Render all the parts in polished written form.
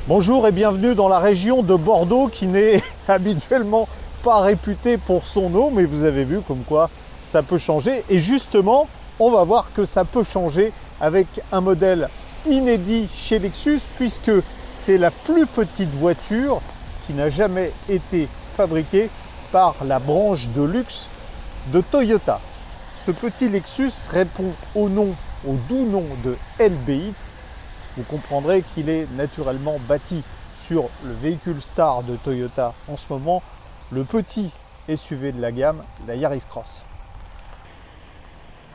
Bonjour et bienvenue dans la région de Bordeaux qui n'est habituellement pas réputée pour son eau, mais vous avez vu comme quoi ça peut changer. Et justement, on va voir que ça peut changer avec un modèle inédit chez Lexus, puisque c'est la plus petite voiture qui n'a jamais été fabriquée par la branche de luxe de Toyota. Ce petit Lexus répond au doux nom de LBX. Vous comprendrez qu'il est naturellement bâti sur le véhicule star de Toyota en ce moment, le petit SUV de la gamme, la Yaris Cross.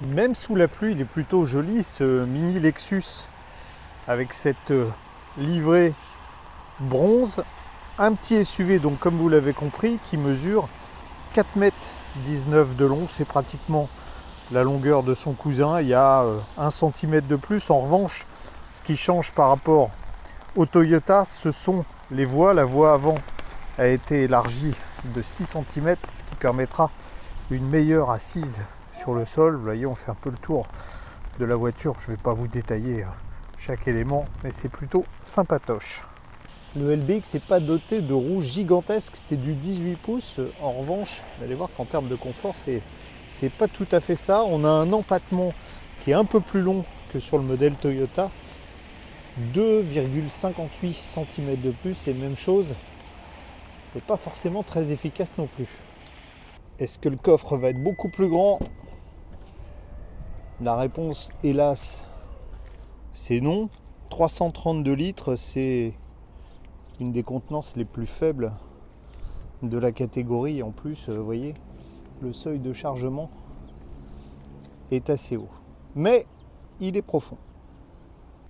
Même sous la pluie, il est plutôt joli ce mini Lexus avec cette livrée bronze. Un petit SUV, donc comme vous l'avez compris, qui mesure 4,19 m de long. C'est pratiquement la longueur de son cousin. Il y a 1 cm de plus. En revanche, ce qui change par rapport au Toyota, ce sont les voies. La voie avant a été élargie de 6 cm, ce qui permettra une meilleure assise sur le sol. Vous voyez, on fait un peu le tour de la voiture. Je ne vais pas vous détailler chaque élément, mais c'est plutôt sympatoche. Le LBX n'est pas doté de roues gigantesques, c'est du 18 pouces. En revanche, vous allez voir qu'en termes de confort, c'est pas tout à fait ça. On a un empattement qui est un peu plus long que sur le modèle Toyota. 2,58 cm de plus, et même chose, c'est pas forcément très efficace non plus. Est-ce que le coffre va être beaucoup plus grand? La réponse, hélas, c'est non. 332 litres, c'est une des contenances les plus faibles de la catégorie. En plus, vous voyez, le seuil de chargement est assez haut, mais il est profond.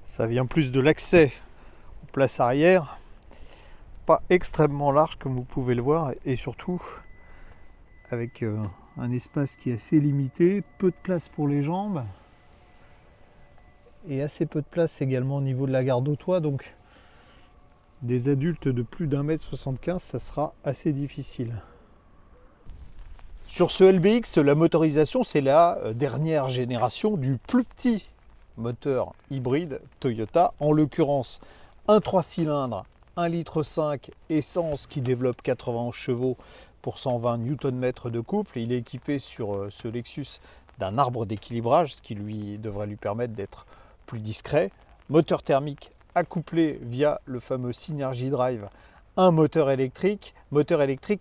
Ça vient plus de l'accès aux places arrière, pas extrêmement large comme vous pouvez le voir, et surtout avec un espace qui est assez limité, peu de place pour les jambes et assez peu de place également au niveau de la garde au toit. Donc des adultes de plus d'1,75 m, ça sera assez difficile. Sur ce LBX, la motorisation, c'est la dernière génération du plus petit moteur hybride Toyota, en l'occurrence un 3 cylindres, 1,5 litre essence qui développe 91 chevaux pour 120 Nm de couple. Il est équipé sur ce Lexus d'un arbre d'équilibrage, ce qui devrait lui permettre d'être plus discret. Moteur thermique accouplé via le fameux Synergy Drive, un moteur électrique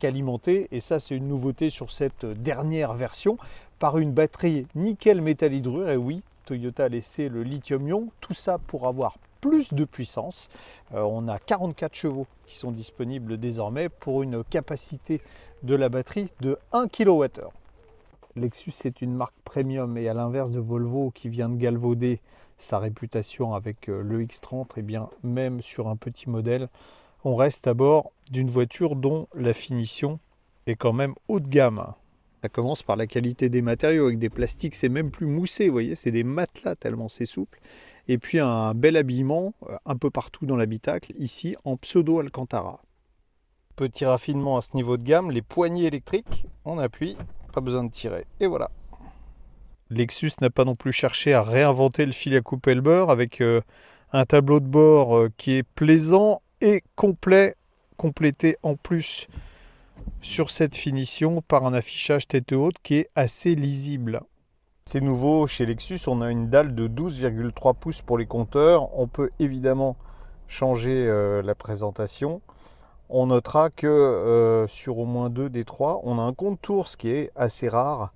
alimenté, et ça c'est une nouveauté sur cette dernière version, par une batterie nickel métal hydrure. Et oui, Toyota a laissé le lithium-ion, tout ça pour avoir plus de puissance. On a 44 chevaux qui sont disponibles désormais pour une capacité de la batterie de 1 kWh. Lexus est une marque premium, et à l'inverse de Volvo qui vient de galvauder sa réputation avec le X30, et bien même sur un petit modèle, on reste à bord d'une voiture dont la finition est quand même haut de gamme. Ça commence par la qualité des matériaux, avec des plastiques, c'est même plus moussé, vous voyez, c'est des matelas tellement c'est souple. Et puis un bel habillement un peu partout dans l'habitacle, ici en pseudo Alcantara. Petit raffinement à ce niveau de gamme, les poignées électriques, on appuie, pas besoin de tirer, et voilà. Lexus n'a pas non plus cherché à réinventer le fil à couper le beurre, avec un tableau de bord qui est plaisant et complet, complété en plus sur cette finition par un affichage tête haute qui est assez lisible. C'est nouveau chez Lexus, on a une dalle de 12,3 pouces pour les compteurs. On peut évidemment changer la présentation. On notera que sur au moins 2 des 3, on a un contour, ce qui est assez rare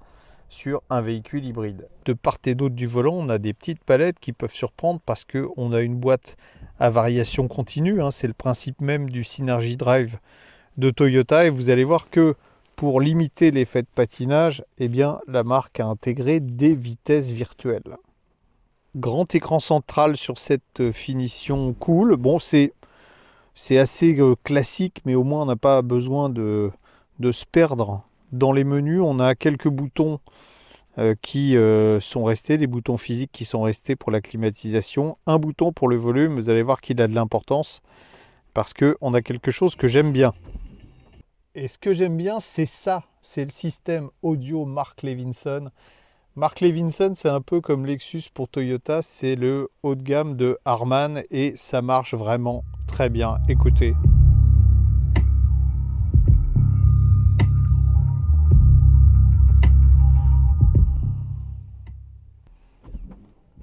sur un véhicule hybride. De part et d'autre du volant, on a des petites palettes qui peuvent surprendre parce qu'on a une boîte à variation continue. C'est le principe même du Synergy Drive de Toyota, et vous allez voir que pour limiter l'effet de patinage, eh bien, la marque a intégré des vitesses virtuelles. Grand écran central sur cette finition cool. Bon, c'est assez classique, mais au moins on n'a pas besoin de se perdre dans les menus. On a quelques boutons qui sont restés, des boutons physiques qui sont restés pour la climatisation. Un bouton pour le volume, vous allez voir qu'il a de l'importance parce qu'on a quelque chose que j'aime bien. Et ce que j'aime bien, c'est ça, c'est le système audio Mark Levinson. Mark Levinson, c'est un peu comme Lexus pour Toyota, c'est le haut de gamme de Harman, et ça marche vraiment très Très bien, écoutez.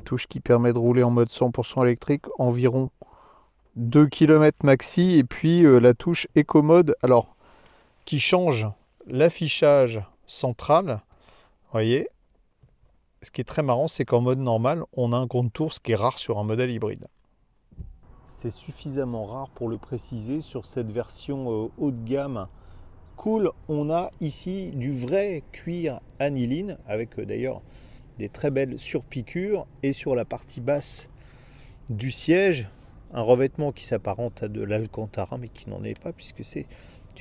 Touche qui permet de rouler en mode 100% électrique, environ 2 km maxi, et puis la touche Eco Mode, alors qui change l'affichage central. Vous voyez, ce qui est très marrant, c'est qu'en mode normal, on a un contour, ce qui est rare sur un modèle hybride. C'est suffisamment rare pour le préciser. Sur cette version haut de gamme cool, on a ici du vrai cuir aniline, avec d'ailleurs des très belles surpiqûres, et sur la partie basse du siège, un revêtement qui s'apparente à de l'Alcantara, mais qui n'en est pas, puisque c'est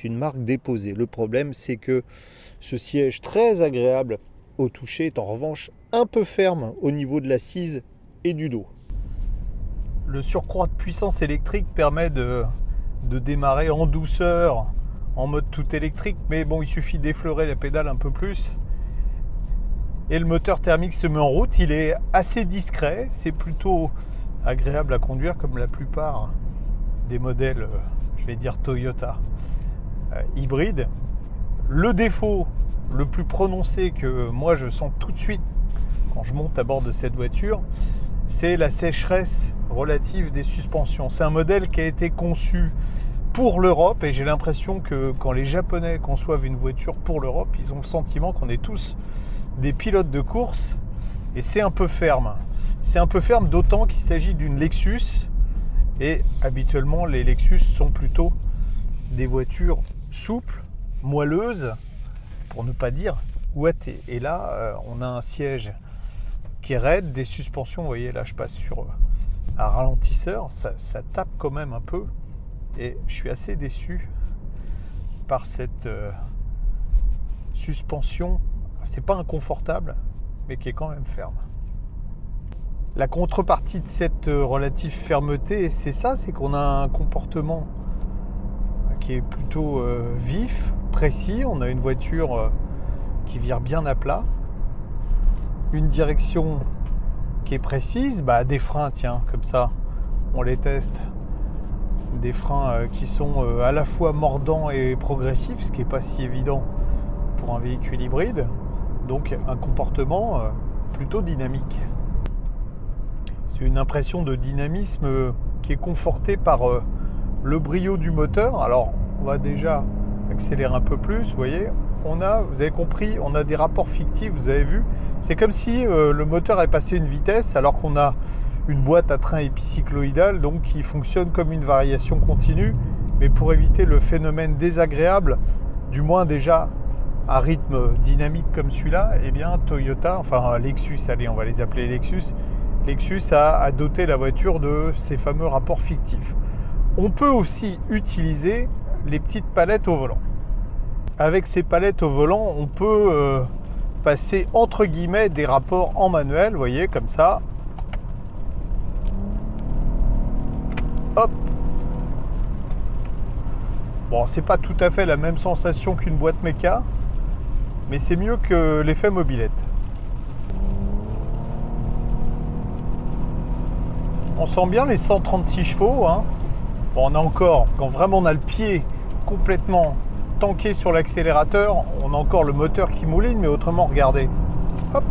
une marque déposée. Le problème, c'est que ce siège très agréable au toucher est en revanche un peu ferme au niveau de l'assise et du dos. Le surcroît de puissance électrique permet de démarrer en douceur, en mode tout électrique, mais bon, il suffit d'effleurer la pédale un peu plus. Et le moteur thermique se met en route, il est assez discret, c'est plutôt agréable à conduire comme la plupart des modèles, je vais dire Toyota, hybrides. Le défaut le plus prononcé que moi je sens tout de suite quand je monte à bord de cette voiture, c'est la sécheresse relative des suspensions. C'est un modèle qui a été conçu pour l'Europe, et j'ai l'impression que quand les Japonais conçoivent une voiture pour l'Europe, ils ont le sentiment qu'on est tous des pilotes de course, et c'est un peu ferme. C'est un peu ferme, d'autant qu'il s'agit d'une Lexus, et habituellement les Lexus sont plutôt des voitures souples, moelleuses, pour ne pas dire ouatées. Et là, on a un siège qui est raide, des suspensions, vous voyez, là je passe sur un ralentisseur, ça tape quand même un peu, et je suis assez déçu par cette suspension. C'est pas inconfortable, mais qui est quand même ferme. La contrepartie de cette relative fermeté, c'est ça, c'est qu'on a un comportement qui est plutôt vif, précis. On a une voiture qui vire bien à plat, une direction qui est précise, des freins, tiens, comme ça, on les teste, des freins qui sont à la fois mordants et progressifs, ce qui n'est pas si évident pour un véhicule hybride, donc un comportement plutôt dynamique. C'est une impression de dynamisme qui est confortée par le brio du moteur. Alors on va déjà accélérer un peu plus, vous voyez, vous avez compris, on a des rapports fictifs, vous avez vu, c'est comme si le moteur est passé une vitesse alors qu'on a une boîte à train épicycloïdale, donc qui fonctionne comme une variation continue, mais pour éviter le phénomène désagréable, du moins déjà à rythme dynamique comme celui-là, eh bien Toyota, enfin Lexus, allez, on va les appeler Lexus a doté la voiture de ces fameux rapports fictifs. On peut aussi utiliser les petites palettes au volant. Avec ces palettes au volant, on peut passer entre guillemets des rapports en manuel, vous voyez, comme ça. Hop. Bon, c'est pas tout à fait la même sensation qu'une boîte méca, mais c'est mieux que l'effet mobilette. On sent bien les 136 chevaux, hein. Bon, on a encore, quand vraiment on a le pied complètement tanké sur l'accélérateur, on a encore le moteur qui mouline, mais autrement, regardez. Hop,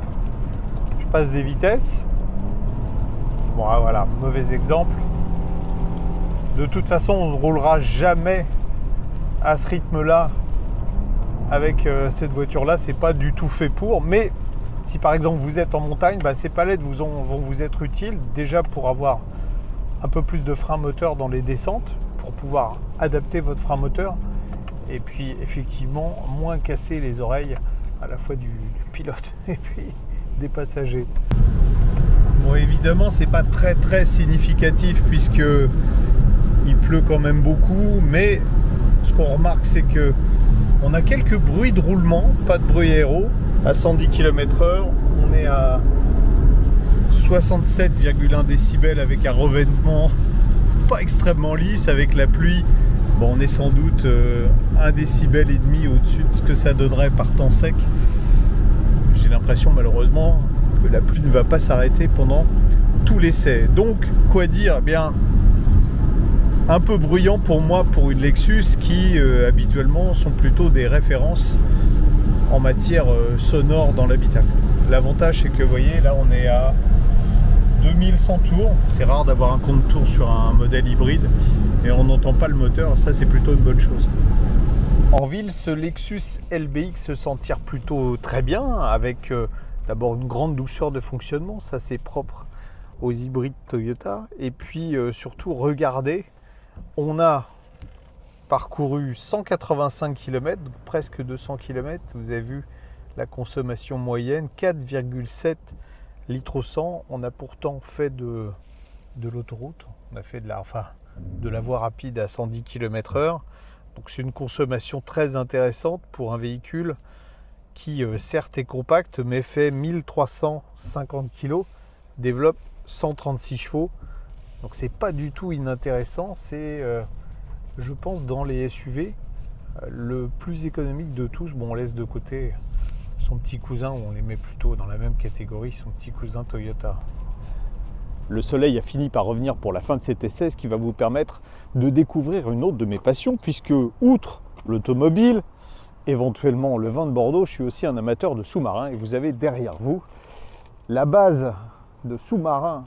je passe des vitesses. Bon, voilà, mauvais exemple. De toute façon, on ne roulera jamais à ce rythme-là avec cette voiture-là. C'est pas du tout fait pour. Mais si par exemple vous êtes en montagne, ces palettes vont vous être utiles. Déjà pour avoir un peu plus de frein moteur dans les descentes, pour pouvoir adapter votre frein moteur. Et puis effectivement, moins casser les oreilles à la fois du pilote et puis des passagers. Bon, évidemment, c'est pas très significatif puisque il pleut quand même beaucoup, mais ce qu'on remarque, c'est que on a quelques bruits de roulement, pas de bruit aéro. À 110 km/h, on est à 67,1 décibels avec un revêtement pas extrêmement lisse, avec la pluie. Bon, on est sans doute 1,5 décibel au-dessus de ce que ça donnerait par temps sec. J'ai l'impression malheureusement que la pluie ne va pas s'arrêter pendant tout l'essai. Donc, quoi dire? Eh bien, un peu bruyant pour moi pour une Lexus qui habituellement sont plutôt des références en matière sonore dans l'habitacle. L'avantage c'est que vous voyez là on est à 2100 tours, c'est rare d'avoir un compte tours sur un modèle hybride et on n'entend pas le moteur, ça c'est plutôt une bonne chose. En ville, ce Lexus LBX s'en tire plutôt très bien avec d'abord une grande douceur de fonctionnement, ça c'est propre aux hybrides Toyota. Et puis surtout, regardez, on a parcouru 185 km, presque 200 km. Vous avez vu la consommation moyenne, 4,7 litres au 100. On a pourtant fait de l'autoroute, on a fait de la voie rapide à 110 km/h. Donc c'est une consommation très intéressante pour un véhicule qui certes est compact mais fait 1350 kg, développe 136 chevaux. Donc c'est pas du tout inintéressant, c'est je pense dans les SUV le plus économique de tous. Bon, on laisse de côté son petit cousin, ou on les met plutôt dans la même catégorie, son petit cousin Toyota. Le soleil a fini par revenir pour la fin de cet essai, ce qui va vous permettre de découvrir une autre de mes passions, puisque outre l'automobile, éventuellement le vin de Bordeaux, je suis aussi un amateur de sous-marins. Et vous avez derrière vous la base de sous-marins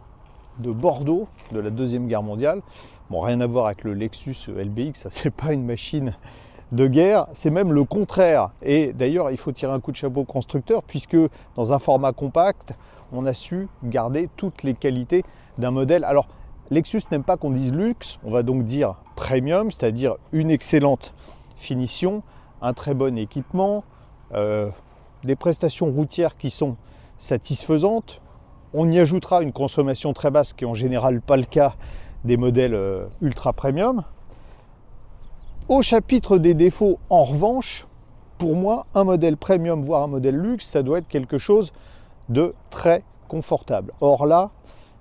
de Bordeaux de la Deuxième Guerre mondiale. Bon, rien à voir avec le Lexus LBX, ça c'est pas une machine de guerre, c'est même le contraire. Et d'ailleurs, il faut tirer un coup de chapeau au constructeur, puisque dans un format compact, on a su garder toutes les qualités d'un modèle. Alors, Lexus n'aime pas qu'on dise luxe, on va donc dire premium, c'est-à-dire une excellente finition, un très bon équipement, des prestations routières qui sont satisfaisantes. On y ajoutera une consommation très basse, qui est en général pas le cas des modèles ultra premium. Au chapitre des défauts, en revanche, pour moi, un modèle premium, voire un modèle luxe, ça doit être quelque chose de très confortable. Or là,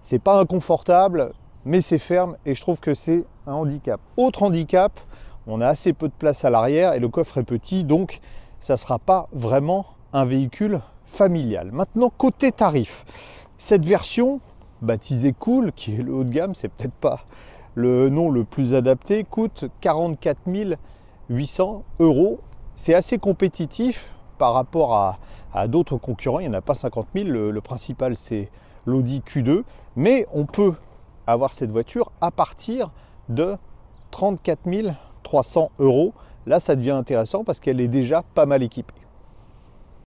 c'est pas inconfortable, mais c'est ferme et je trouve que c'est un handicap. Autre handicap, on a assez peu de place à l'arrière et le coffre est petit, donc ça ne sera pas vraiment un véhicule familial. Maintenant, côté tarif, cette version baptisée Cool, qui est le haut de gamme, c'est peut-être pas le nom le plus adapté, coûte 44 800 €. C'est assez compétitif par rapport à d'autres concurrents, il n'y en a pas 50 000, le principal c'est l'Audi Q2, mais on peut avoir cette voiture à partir de 34 300 €. Là ça devient intéressant parce qu'elle est déjà pas mal équipée.